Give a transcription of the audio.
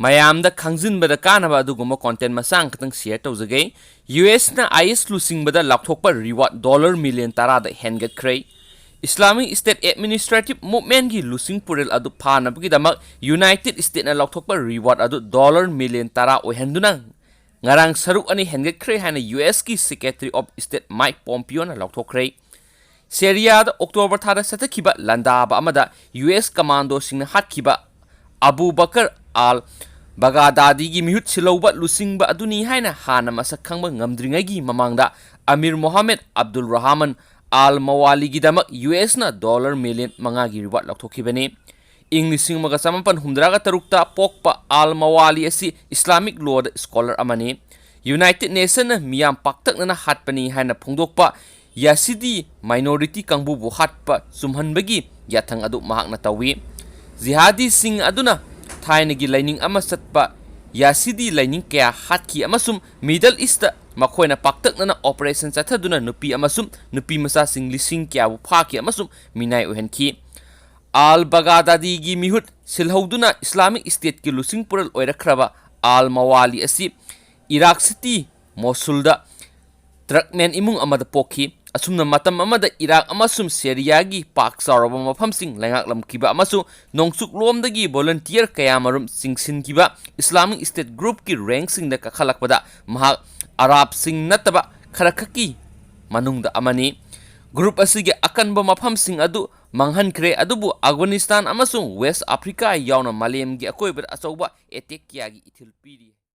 mayamda khangzinbada kanaba aduguma content masang katang share tawjage US na IS lusingbada lakthokpa reward dollar million tarada hengat kray Islamic State Administrative Movement gi lusing purel adu phanabgi damak United States na lakthokpa reward adu dollar million tara ohenduna ngarang saruk ani hengat kray hana US ki Secretary of State Mike Pompeo na lakthokray Syria da October thada satakhiba landaba amada US commando singna hatkiba Abu Bakr al Baghdadi gi mihut siloba lusingba aduni haina hana masak khangba ngamdringai gi mamangda Amir Mohammed Abdul Rahman al Mawali gi damak US na dollar million manga gi reward lakthokibani English maga samapan humdraga tarukta pokpa al Mawali asi Islamic law scholar amani United Nations miyam paktak na hatpani haina phongdokpa Yazidi minority kangbu bu hatpa sumhanbagi yathang adu mahak na tawi Jihadi sing aduna Thainagi lining ama satpa Yazidi lining kaya hatki amasum Middle East makoina paktak na operation chathaduna nupi amasum nupi masa sing lising kya bu phaki amasum minai uhenki Al Baghdadi gi mihut silhoduna Islamic State ki lusing pural oirakhraba Al Mawali asi Iraq City Mosulda Truckman imung amada pokhi asumna matam amada Iraq amasum Syria gi pak saraba mafamsing lengak lamkiba amasu nongsuk lomdagi volunteer kayamarum singsin kiba Islamic State Group ki rank sing da kakhalakpada mahak Arab sing nataba kharakaki manungda amani group asige akanba mafamsing adu manghankre adubu Afghanistan amasung West Africa yauna malem gi akoiba achauba attack kya gi ithil piri